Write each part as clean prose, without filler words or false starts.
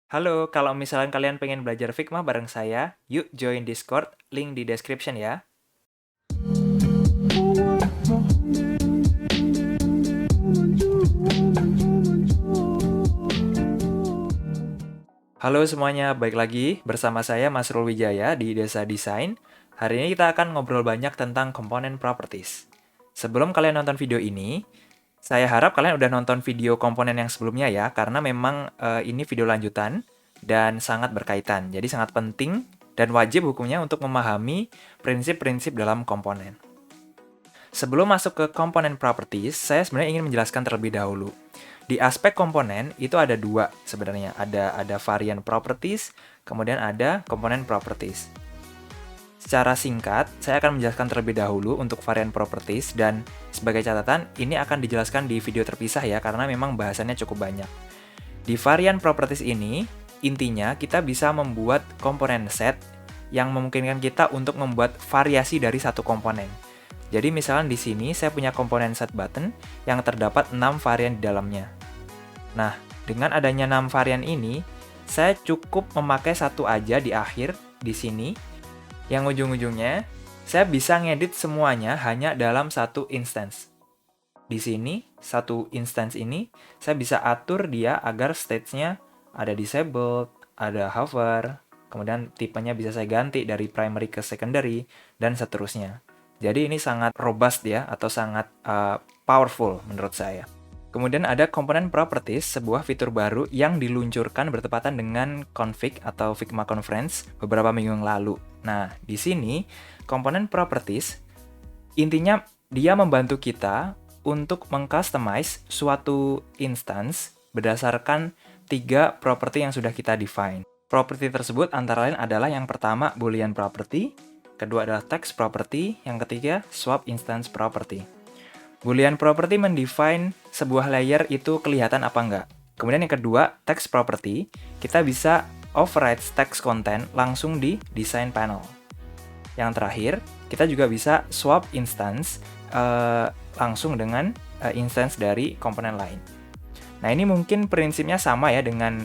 Halo, kalau misalnya kalian pengen belajar Figma bareng saya, yuk join Discord, link di description ya. Halo semuanya, baik lagi bersama saya Mas Rul Wijaya di Desa Desain. Hari ini kita akan ngobrol banyak tentang komponen properties. Sebelum kalian nonton video ini, saya harap kalian udah nonton video komponen yang sebelumnya ya, karena memang ini video lanjutan dan sangat berkaitan. Jadi sangat penting dan wajib hukumnya untuk memahami prinsip-prinsip dalam komponen. Sebelum masuk ke komponen properties, saya sebenarnya ingin menjelaskan terlebih dahulu. Di aspek komponen itu ada dua sebenarnya, ada varian properties, kemudian ada komponen properties. Secara singkat, saya akan menjelaskan terlebih dahulu untuk varian properties dan sebagai catatan, ini akan dijelaskan di video terpisah ya karena memang bahasannya cukup banyak. Di varian properties ini, intinya kita bisa membuat komponen set yang memungkinkan kita untuk membuat variasi dari satu komponen. Jadi misalnya di sini saya punya komponen set button yang terdapat 6 varian di dalamnya. Nah, dengan adanya 6 varian ini, saya cukup memakai satu aja di akhir di sini yang ujung-ujungnya saya bisa ngedit semuanya hanya dalam satu instance. Di sini, satu instance ini saya bisa atur dia agar stage-nya ada disabled, ada hover, kemudian tipenya bisa saya ganti dari primary ke secondary, dan seterusnya. Jadi ini sangat robust ya, atau sangat powerful menurut saya. Kemudian ada komponen properties, sebuah fitur baru yang diluncurkan bertepatan dengan Config atau Figma Conference beberapa minggu yang lalu. Nah, di sini komponen properties intinya dia membantu kita untuk mengcustomize suatu instance berdasarkan 3 property yang sudah kita define. Property tersebut antara lain adalah yang pertama Boolean property, kedua adalah text property, yang ketiga swap instance property. Boolean property mendefine sebuah layer itu kelihatan apa enggak. Kemudian yang kedua, text property, kita bisa override text content langsung di design panel. Yang terakhir, kita juga bisa swap instance langsung dengan instance dari komponen lain. Nah, ini mungkin prinsipnya sama ya dengan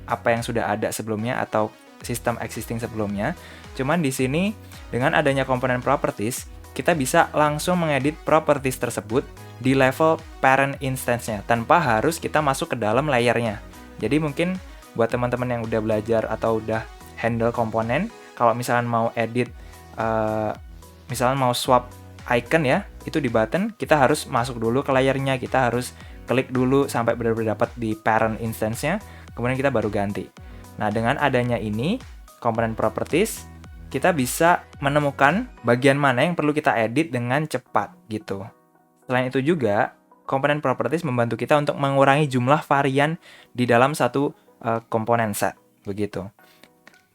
apa yang sudah ada sebelumnya atau sistem existing sebelumnya. Cuman di sini dengan adanya komponen properties, kita bisa langsung mengedit properties tersebut di level parent instance-nya tanpa harus kita masuk ke dalam layernya. Jadi mungkin buat teman-teman yang udah belajar atau udah handle komponen, kalau misalnya mau edit, misalnya mau swap icon ya, itu di button, kita harus masuk dulu ke layernya, kita harus klik dulu sampai benar-benar dapat di parent instance-nya, kemudian kita baru ganti. Nah, dengan adanya ini, komponen properties, kita bisa menemukan bagian mana yang perlu kita edit dengan cepat gitu. Selain itu juga, komponen properties membantu kita untuk mengurangi jumlah varian di dalam satu komponen set, begitu.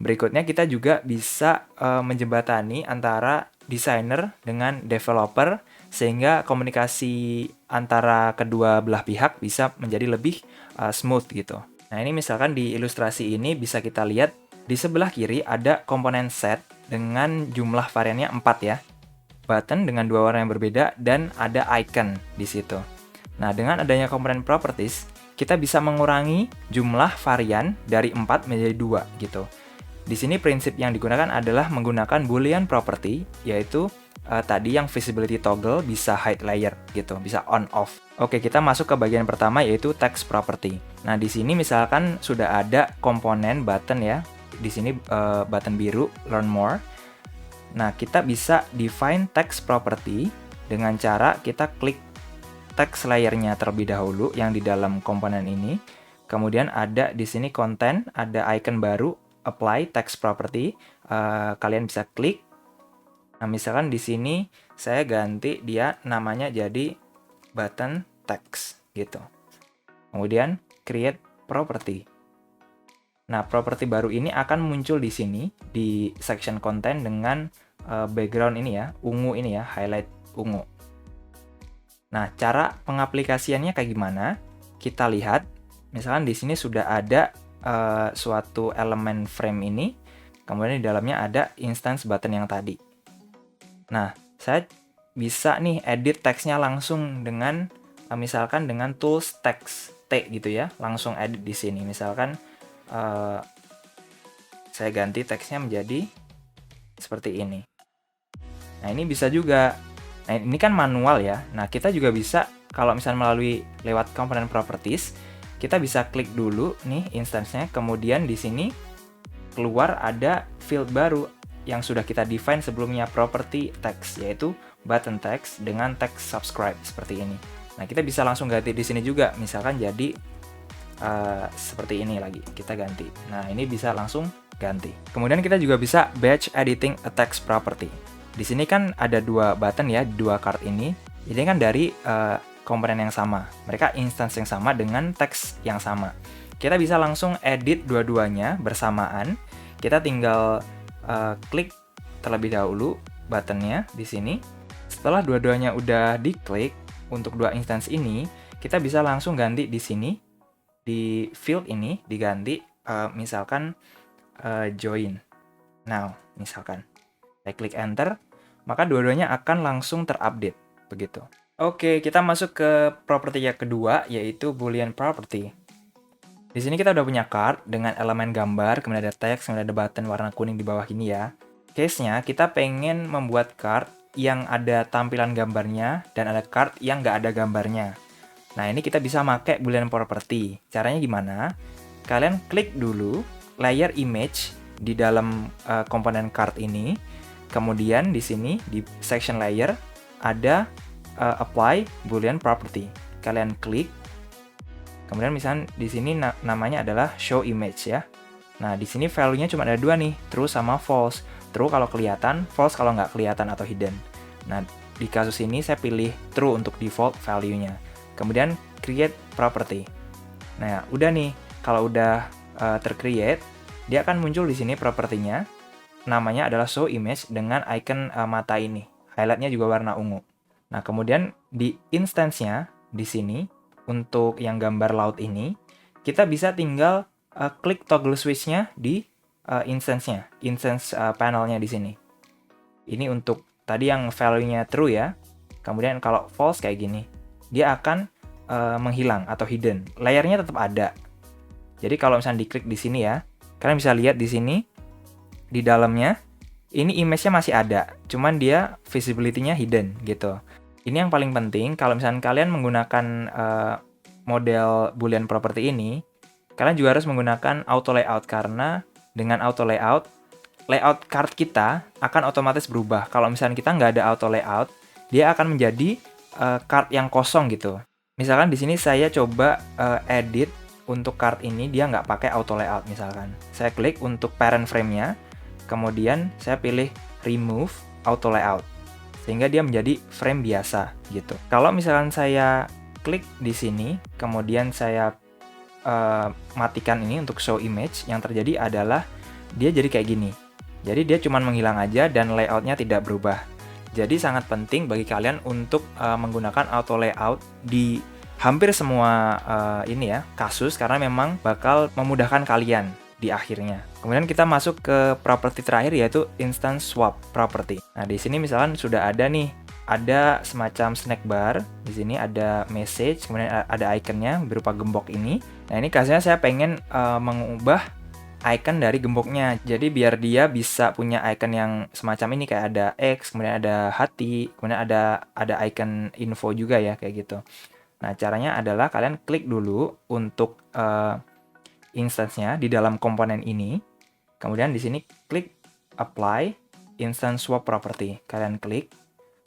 Berikutnya kita juga bisa menjembatani antara desainer dengan developer sehingga komunikasi antara kedua belah pihak bisa menjadi lebih smooth gitu. Nah, ini misalkan di ilustrasi ini bisa kita lihat di sebelah kiri ada komponen set dengan jumlah variannya 4 ya. Button dengan 2 warna yang berbeda dan ada icon di situ. Nah, dengan adanya komponen properties, kita bisa mengurangi jumlah varian dari 4 menjadi 2 gitu. Di sini prinsip yang digunakan adalah menggunakan Boolean property, yaitu tadi yang visibility toggle bisa hide layer gitu, bisa on off. Oke, kita masuk ke bagian pertama yaitu text property. Nah, di sini misalkan sudah ada komponen button ya. Di sini button biru learn more. Nah, kita bisa define text property dengan cara kita klik text layernya terlebih dahulu yang di dalam komponen ini. Kemudian ada di sini content, ada icon baru apply text property. Kalian bisa klik. Nah, misalkan di sini saya ganti dia namanya jadi button text gitu. Kemudian create property. Nah, properti baru ini akan muncul di sini di section content dengan background ini ya, ungu ini ya, highlight ungu. Nah, cara pengaplikasiannya kayak gimana? Kita lihat, misalkan di sini sudah ada suatu elemen frame ini, kemudian di dalamnya ada instance button yang tadi. Nah, saya bisa nih edit teksnya langsung dengan misalkan dengan tools text T gitu ya, langsung edit di sini. Misalkan saya ganti teksnya menjadi seperti ini. Nah, ini bisa juga. Nah, ini kan manual ya. Nah, kita juga bisa kalau misalnya melalui lewat komponen properties, kita bisa klik dulu nih instance-nya, kemudian di sini keluar ada field baru yang sudah kita define sebelumnya, property text, yaitu button text dengan text subscribe seperti ini. Nah, kita bisa langsung ganti di sini juga, misalkan jadi seperti ini lagi, kita ganti. Nah, ini bisa langsung ganti. Kemudian kita juga bisa batch editing a text property. Di sini kan ada dua button ya, dua card ini. Ini kan dari komponen yang sama. Mereka instance yang sama dengan teks yang sama. Kita bisa langsung edit dua-duanya bersamaan. Kita tinggal klik terlebih dahulu buttonnya di sini. Setelah dua-duanya udah diklik untuk dua instance ini, kita bisa langsung ganti di sini. Di field ini diganti misalkan join now misalkan. Saya klik enter, maka dua-duanya akan langsung terupdate begitu. Oke, kita masuk ke properti yang kedua, yaitu boolean property. Di sini kita udah punya card dengan elemen gambar, kemudian ada teks, kemudian ada button warna kuning di bawah ini ya. Case-nya kita pengen membuat card yang ada tampilan gambarnya dan ada card yang nggak ada gambarnya. Nah, ini kita bisa pakai boolean property. Caranya gimana? Kalian klik dulu layer image di dalam komponen card ini. Kemudian di sini di section layer ada apply boolean property. Kalian klik. Kemudian misalnya di sini namanya adalah show image ya. Nah, di sini value-nya cuma ada dua nih, true sama false. True kalau kelihatan, false kalau nggak kelihatan atau hidden. Nah, di kasus ini saya pilih true untuk default value-nya. Kemudian create property. Nah, udah nih, kalau udah tercreate, dia akan muncul di sini propertinya. Namanya adalah show image dengan icon mata ini. Highlight-nya juga warna ungu. Nah, kemudian di instance-nya di sini untuk yang gambar laut ini, kita bisa tinggal klik toggle switch-nya di instance-nya, instance panel-nya di sini. Ini untuk tadi yang value-nya true ya. Kemudian kalau false kayak gini, dia akan menghilang atau hidden. Layernya tetap ada. Jadi kalau misalnya diklik di sini ya, kalian bisa lihat di sini di dalamnya ini image-nya masih ada, cuman dia visibility-nya hidden gitu. Ini yang paling penting kalau misalnya kalian menggunakan model boolean property ini, kalian juga harus menggunakan auto layout karena dengan auto layout card kita akan otomatis berubah. Kalau misalnya kita nggak ada auto layout, dia akan menjadi card yang kosong gitu. Misalkan di sini saya coba edit untuk card ini, dia nggak pakai auto layout misalkan. Saya klik untuk parent frame-nya, kemudian saya pilih remove auto layout, sehingga dia menjadi frame biasa gitu. Kalau misalkan saya klik di sini, kemudian saya matikan ini untuk show image, yang terjadi adalah dia jadi kayak gini. Jadi dia cuma menghilang aja dan layoutnya tidak berubah. Jadi sangat penting bagi kalian untuk menggunakan auto layout di hampir semua ini ya kasus, karena memang bakal memudahkan kalian di akhirnya. Kemudian kita masuk ke properti terakhir, yaitu instance swap property. Nah, di sini misalkan sudah ada nih, ada semacam snack bar. Di sini ada message, kemudian ada ikonnya berupa gembok ini. Nah, ini kasusnya saya pengen mengubah icon dari gemboknya. Jadi biar dia bisa punya icon yang semacam ini, kayak ada X, kemudian ada hati, kemudian ada icon info juga ya kayak gitu. Nah, caranya adalah kalian klik dulu untuk instance-nya di dalam komponen ini. Kemudian di sini klik apply instance swap property. Kalian klik.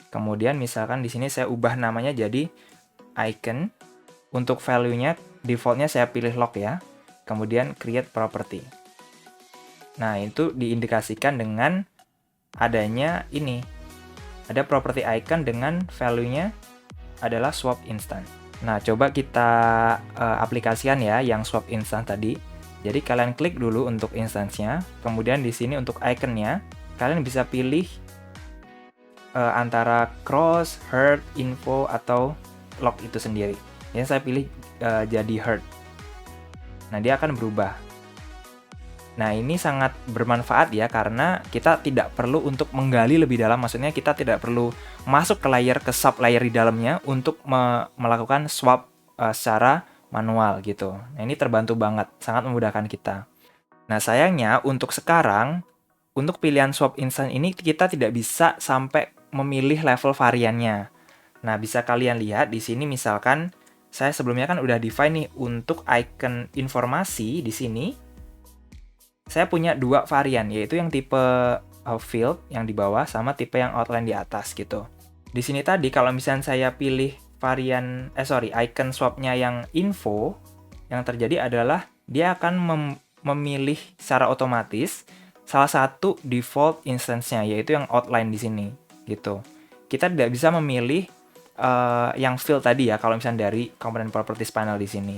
Kemudian misalkan di sini saya ubah namanya jadi icon. Untuk value-nya default-nya saya pilih lock ya. Kemudian create property. Nah, itu diindikasikan dengan adanya ini. Ada property icon dengan value-nya adalah swap instance. Nah, coba kita aplikasikan ya yang swap instance tadi. Jadi kalian klik dulu untuk instance-nya, kemudian di sini untuk icon-nya, kalian bisa pilih antara cross, heart, info, atau lock itu sendiri. Yang saya pilih jadi heart. Nah, dia akan berubah. Nah, ini sangat bermanfaat ya, karena kita tidak perlu untuk menggali lebih dalam. Maksudnya kita tidak perlu masuk ke layer, ke sub layer di dalamnya untuk melakukan swap secara manual gitu. Nah, ini terbantu banget, sangat memudahkan kita. Nah, sayangnya untuk sekarang, untuk pilihan swap instan ini kita tidak bisa sampai memilih level variannya. Nah, bisa kalian lihat di sini misalkan saya sebelumnya kan udah define nih untuk icon informasi di sini. Saya punya dua varian, yaitu yang tipe field yang di bawah sama tipe yang outline di atas gitu. Di sini tadi kalau misalnya saya pilih icon swapnya yang info, yang terjadi adalah dia akan memilih secara otomatis salah satu default instance-nya, yaitu yang outline di sini gitu. Kita tidak bisa memilih yang field tadi ya, kalau misalnya dari component properties panel di sini.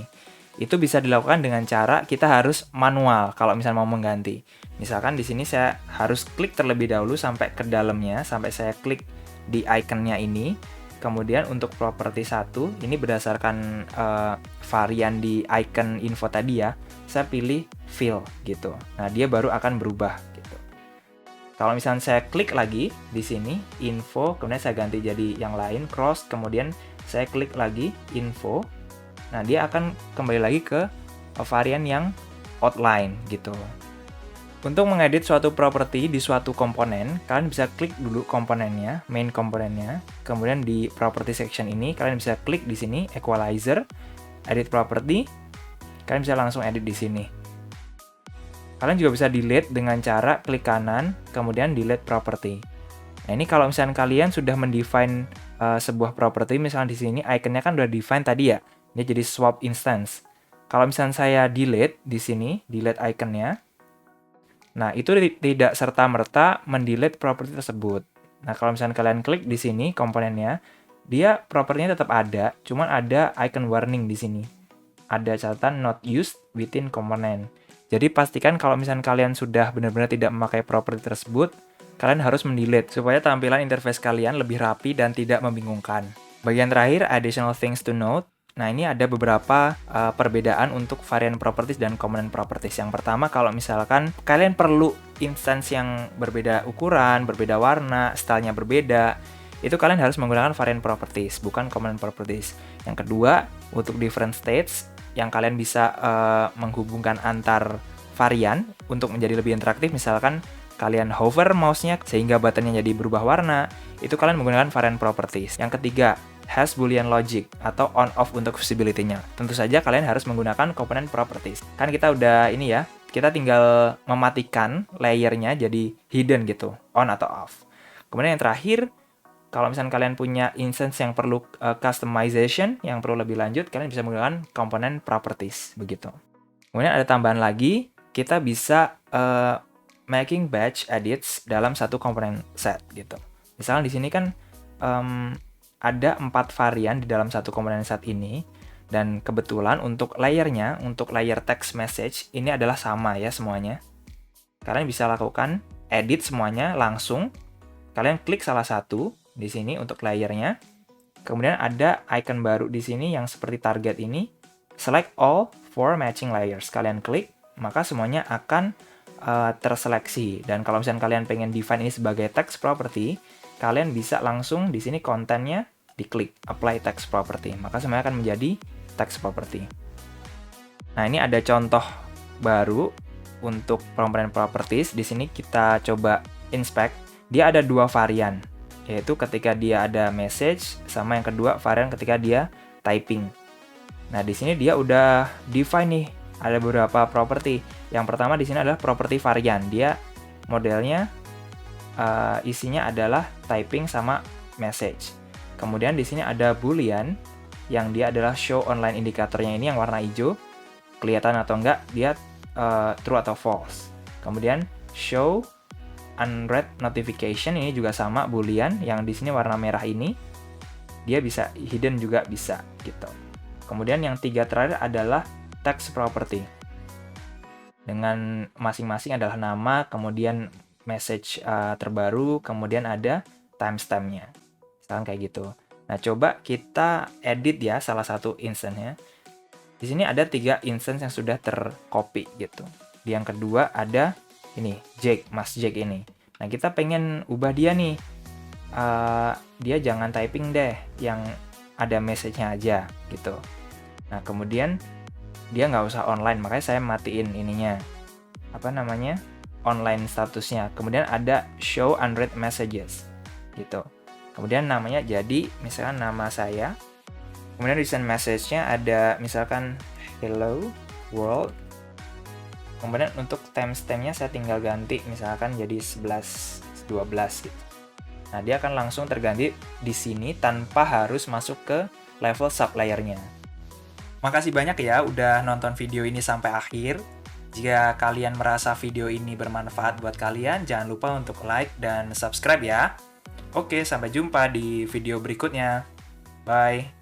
Itu bisa dilakukan dengan cara kita harus manual kalau misalnya mau mengganti. Misalkan di sini saya harus klik terlebih dahulu sampai ke dalamnya, sampai saya klik di iconnya ini. Kemudian untuk properti 1, ini berdasarkan varian di icon info tadi ya, saya pilih fill gitu. Nah, dia baru akan berubah gitu. Kalau misalnya saya klik lagi di sini, info, kemudian saya ganti jadi yang lain, cross, kemudian saya klik lagi info. Nah, dia akan kembali lagi ke varian yang outline gitu. Untuk mengedit suatu properti di suatu komponen, kalian bisa klik dulu komponennya, main komponennya. Kemudian di property section ini, kalian bisa klik di sini, equalizer, edit property. Kalian bisa langsung edit di sini. Kalian juga bisa delete dengan cara klik kanan, kemudian delete property. Nah, ini kalau misalnya kalian sudah mendefine sebuah property, misalnya di sini iconnya kan udah define tadi ya, dia jadi swap instance. Kalau misalnya saya delete di sini, delete iconnya, nah, itu tidak serta-merta mendelete properti tersebut. Nah, kalau misalnya kalian klik di sini komponennya, dia propertinya tetap ada, cuman ada icon warning di sini. Ada catatan not used within component. Jadi pastikan kalau misalnya kalian sudah benar-benar tidak memakai properti tersebut, kalian harus mendelete supaya tampilan interface kalian lebih rapi dan tidak membingungkan. Bagian terakhir, additional things to note. Nah, ini ada beberapa perbedaan untuk varian properties dan component properties. Yang pertama, kalau misalkan kalian perlu instance yang berbeda ukuran, berbeda warna, stylenya berbeda, itu kalian harus menggunakan varian properties, bukan component properties. Yang kedua, untuk different states, yang kalian bisa menghubungkan antar varian untuk menjadi lebih interaktif, misalkan kalian hover mouse-nya sehingga buttonnya jadi berubah warna, itu kalian menggunakan varian properties. Yang ketiga, has boolean logic atau on off untuk visibility-nya. Tentu saja kalian harus menggunakan component properties. Kan kita udah ini ya, kita tinggal mematikan layernya jadi hidden gitu, on atau off. Kemudian yang terakhir, kalau misalnya kalian punya instance yang perlu customization, yang perlu lebih lanjut, kalian bisa menggunakan component properties begitu. Kemudian ada tambahan lagi, kita bisa making batch edits dalam satu komponen set gitu. Misalnya di sini kan ada 4 varian di dalam satu komponen set ini, dan kebetulan untuk layernya, untuk layer text message, ini adalah sama ya semuanya. Kalian bisa lakukan edit semuanya langsung. Kalian klik salah satu di sini untuk layernya. Kemudian ada icon baru di sini yang seperti target ini. Select all for matching layers. Kalian klik, maka semuanya akan terseleksi. Dan kalau misalnya kalian pengen define ini sebagai text property, kalian bisa langsung di sini kontennya diklik apply text property, maka semuanya akan menjadi text property. Nah, ini ada contoh baru untuk component properties. Di sini kita coba inspect. Dia ada 2 varian, yaitu ketika dia ada message sama yang kedua varian ketika dia typing. Nah, di sini dia udah define nih, ada beberapa property. Yang pertama di sini adalah property varian. Dia modelnya isinya adalah typing sama message. Kemudian di sini ada boolean yang dia adalah show online indikatornya ini yang warna hijau, kelihatan atau enggak dia true atau false. Kemudian show unread notification ini juga sama boolean yang di sini warna merah ini dia bisa hidden juga bisa gitu. Kemudian yang 3 terakhir adalah text property. Dengan masing-masing adalah nama, kemudian message terbaru, kemudian ada timestamp-nya. Misalkan kayak gitu. Nah, coba kita edit ya salah satu instance-nya. Di sini ada 3 instance yang sudah tercopy gitu. Di yang kedua ada ini, Jake, Mas Jake ini. Nah, kita pengen ubah dia nih. Dia jangan typing deh, yang ada message-nya aja gitu. Nah, kemudian dia nggak usah online, makanya saya matiin ininya. Online statusnya. Kemudian ada show unread messages. Gitu. Kemudian namanya jadi, misalkan nama saya. Kemudian recent message-nya ada misalkan hello world. Kemudian untuk timestamp-nya saya tinggal ganti misalkan jadi 11.12 gitu. Nah, dia akan langsung terganti di sini tanpa harus masuk ke level sub-layer-nya. Makasih banyak ya udah nonton video ini sampai akhir. Jika kalian merasa video ini bermanfaat buat kalian, jangan lupa untuk like dan subscribe ya. Oke, sampai jumpa di video berikutnya. Bye.